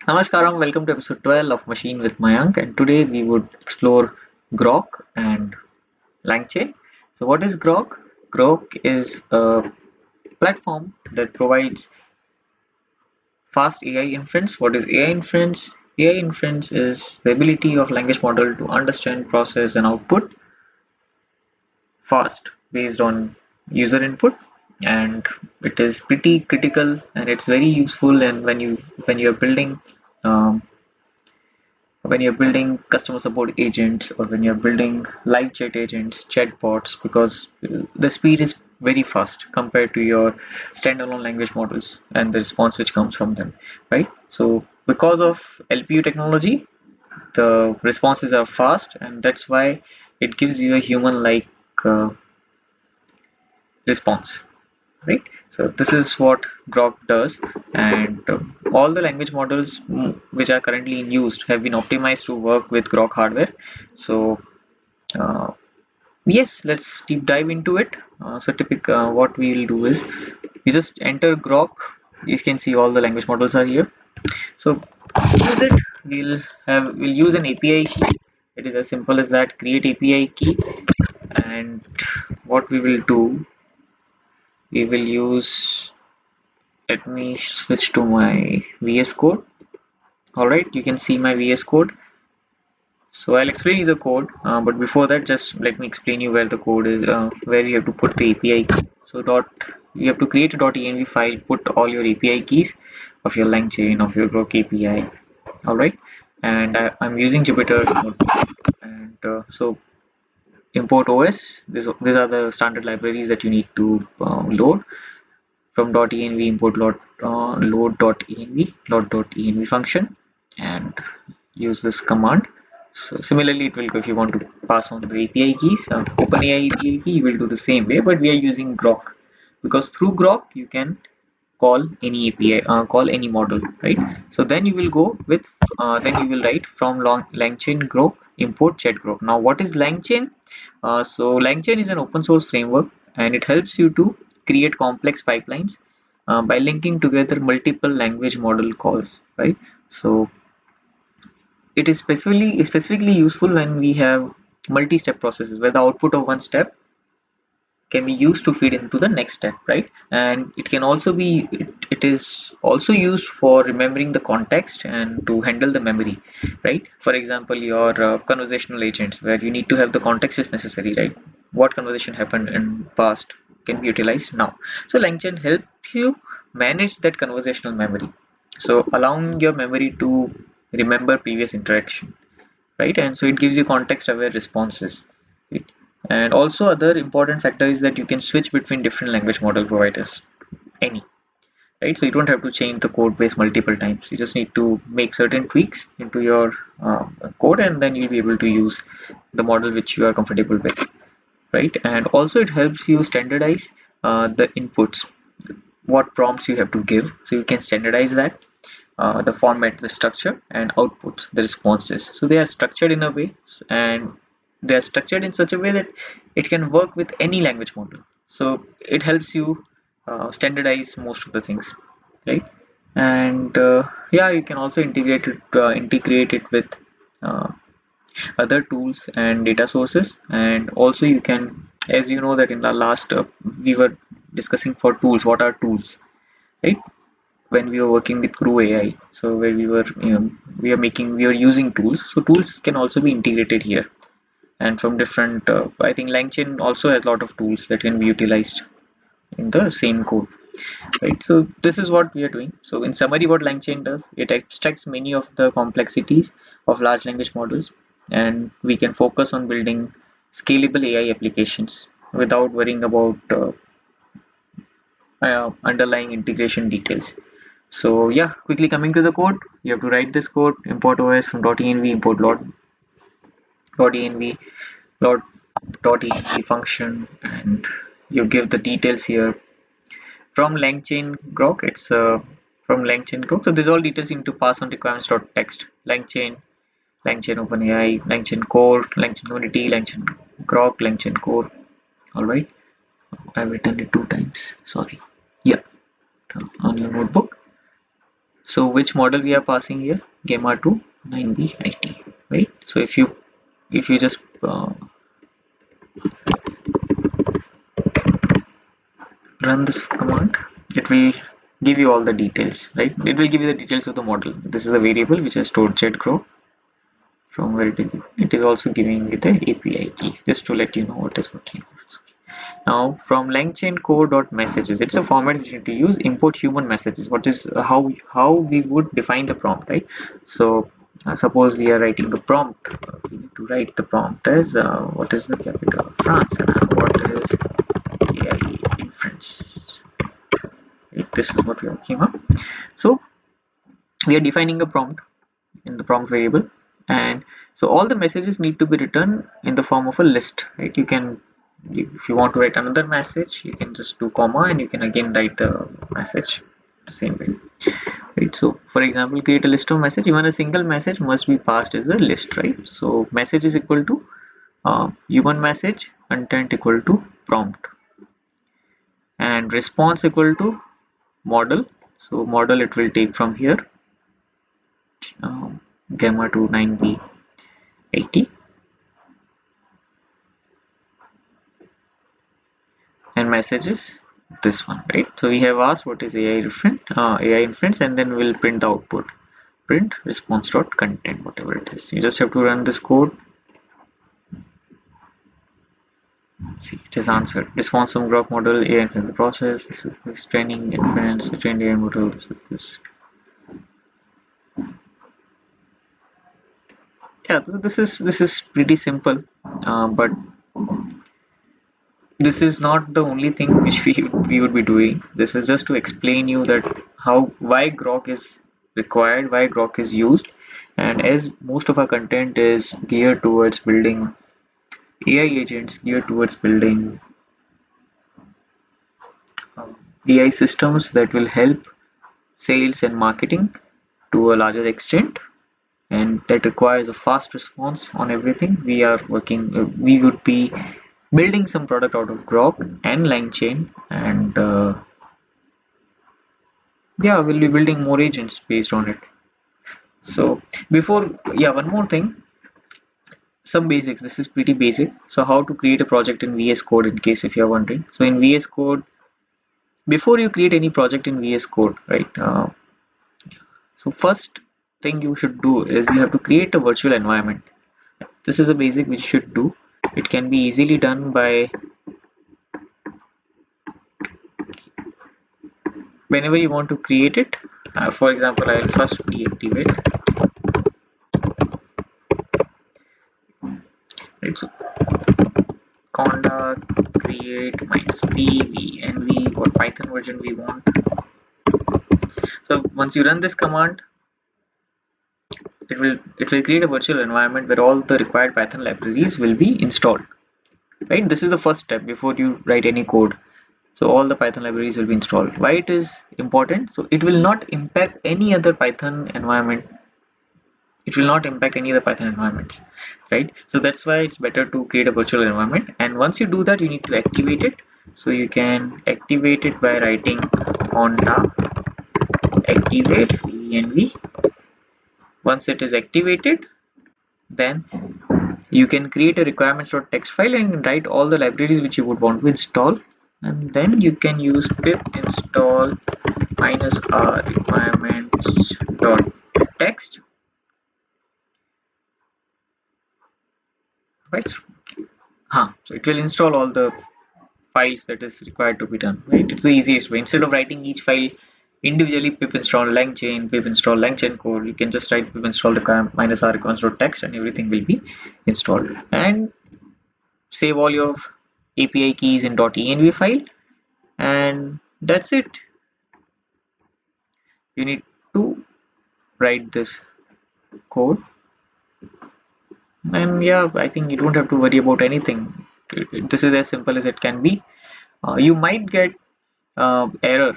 Namaskaram, welcome to episode 12 of Machine with Mayank, and today we would explore Groq and LangChain. So what is Groq? Groq is a platform that provides fast AI inference. What is AI inference? AI inference is the ability of language model to understand, process, and output fast based on user input, and it is pretty critical and it's very useful. And when you're building um, when you're building customer support agents or when you're building live chat agents, chatbots, because the speed is very fast compared to your standalone language models and the response which comes from them, right? So because of LPU technology, the responses are fast, and that's why it gives you a human-like response, right? So this is what Grok does, and all the language models which are currently in use have been optimized to work with Grok hardware. So uh, yes, let's deep dive into it. What we'll do is you just enter Grok. You can see all the language models are here. So to use it, we'll use an API key. It is as simple as that. Create API key, and what we will do, we will use. Let me switch to my VS Code. Alright, you can see my VS Code. So I'll explain you the code, but before that, just let me explain you where the code is, where you have to put the API key. So you have to create a .env file, put all your API keys of your LangChain, of your Groq API. Alright, and I'm using Jupyter Notebook, and so import OS. These are the standard libraries that you need to load. From .env import load.env function and use this command. So similarly, it will go if you want to pass on the API keys. OpenAI API key, you will do the same way, but we are using Groq because through Groq you can call any API, call any model, right? So then you will go with, then you will write from LangChain Groq import chat Groq. Now, what is LangChain? So LangChain is an open source framework, and it helps you to create complex pipelines by linking together multiple language model calls, right? So it is specifically useful when we have multi-step processes where the output of one step can be used to feed into the next step, right? And it can also be it is also used for remembering the context and to handle the memory, right? For example, your conversational agents where you need to have the context is necessary, right? What conversation happened in past can be utilized now. So LangChain helps you manage that conversational memory, so allowing your memory to remember previous interaction, right? And so it gives you context aware responses, right? And also other important factor is that you can switch between different language model providers, any, right? So you don't have to change the code base multiple times. You just need to make certain tweaks into your code, and then you'll be able to use the model which you are comfortable with, right? And also it helps you standardize the inputs, what prompts you have to give, so you can standardize that, the format, the structure, and outputs, the responses. So they are structured in a way, and they are structured in such a way that it can work with any language model. So it helps you standardize most of the things, right? And yeah, you can also integrate it with uh, other tools and data sources. And also you can, as you know that in the last we were discussing for tools, what are tools, right? When we were working with Crew AI. So where we were, we are using tools. So tools can also be integrated here, and from different. I think LangChain also has a lot of tools that can be utilized in the same code, right? So this is what we are doing. So in summary, what LangChain does, it extracts many of the complexities of large language models, and we can focus on building scalable AI applications without worrying about underlying integration details. So yeah, quickly coming to the code, you have to write this code, import OS from .env, import .env, .env function, and you give the details here. From LangChain Grok, it's from LangChain Grok. So these all details into pass on requirements.txt. LangChain, LangChain OpenAI, LangChain Core, LangChain Unity, LangChain Grok, LangChain Core. All right, I've written it two times. Sorry. Yeah, on your notebook. So which model we are passing here? Gamma 2 9B IT, right? So if you just run this command, it will give you all the details, right? It will give you the details of the model. This is a variable which is stored Groq from where it is. It is also giving you the API key just to let you know what is working. Now from LangChain core.messages, it's a format we need to use import human messages. What is how we would define the prompt, right? So suppose we are writing the prompt. We need to write the prompt as what is the capital of France and what is AI Inference. Right? This is what we are working on. So we are defining a prompt in the prompt variable, and so all the messages need to be written in the form of a list, right? You can, if you want to write another message, you can just do comma and you can again write the message the same way, right? So for example, create a list of message. Even a single message must be passed as a list, right? So message is equal to human message, content equal to prompt, and response equal to model. So model it will take from here, gamma to 9b 80, and messages this one, right? So we have asked what is AI inference, and then we'll print the output, print response dot content, whatever it is. You just have to run this code. See, it is answered. Response from Groq model, AI inference process. This is this training inference, the trained AI model. This is this. Yeah, this is pretty simple, but this is not the only thing which we would be doing. This is just to explain you that why Groq is required, why Groq is used, and as most of our content is geared towards building AI agents, geared towards building AI systems that will help sales and marketing to a larger extent, and that requires a fast response on everything. We are working. We would be building some product out of Groq and LangChain, and yeah, we'll be building more agents based on it. So before, yeah, one more thing, some basics. This is pretty basic. So how to create a project in VS Code, in case if you're wondering. So in VS Code, before you create any project in VS Code, right? So first thing you should do is you have to create a virtual environment. This is a basic which you should do. It can be easily done by whenever you want to create it. For example, I will first deactivate. Right, so conda create minus pv and what Python version we want. So once you run this command, it will create a virtual environment where all the required Python libraries will be installed. Right, this is the first step before you write any code. So all the Python libraries will be installed. Why it is important? So it will not impact any other Python environment. It will not impact any other Python environments, right? So that's why it's better to create a virtual environment. And once you do that, you need to activate it. So you can activate it by writing conda activate env. Once it is activated, then you can create a requirements.txt file and write all the libraries which you would want to install, and then you can use pip install -r requirements.txt, right? So it will install all the files that is required to be done, right? It's the easiest way. Instead of writing each file individually, pip install langchain, pip install langchain core, you can just write pip install -r requirements.txt and everything will be installed. And save all your API keys in .env file, and that's it. You need to write this code, and yeah, I think you don't have to worry about anything. This is as simple as it can be. You might get error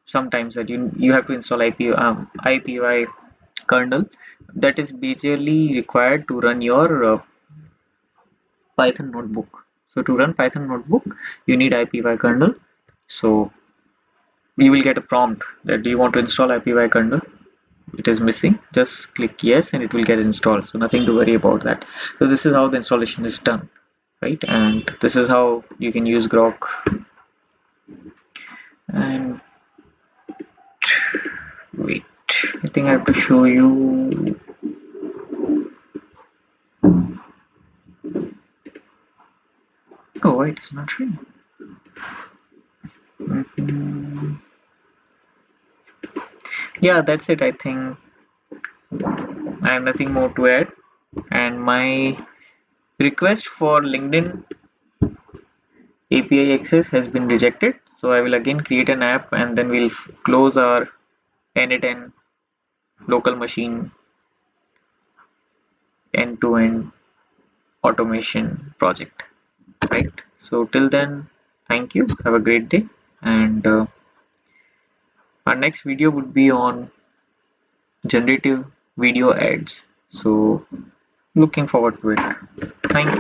sometimes that you have to install IPY kernel. That is majorly required to run your Python notebook. So to run Python notebook, you need IPY kernel. So you will get a prompt that do you want to install IPY kernel. it is missing, just click yes and it will get installed, so nothing to worry about that. So this is how the installation is done, right? And this is how you can use Groq. And wait, I think I have to show you. Oh, wait, it's not showing. Mhm. Yeah, that's it. I think I have nothing more to add. And my request for LinkedIn API access has been rejected. So I will again create an app and then we'll close our N8N local machine end-to-end automation project. Right. So till then, thank you. Have a great day. And our next video would be on generative video ads. So looking forward to it. Thank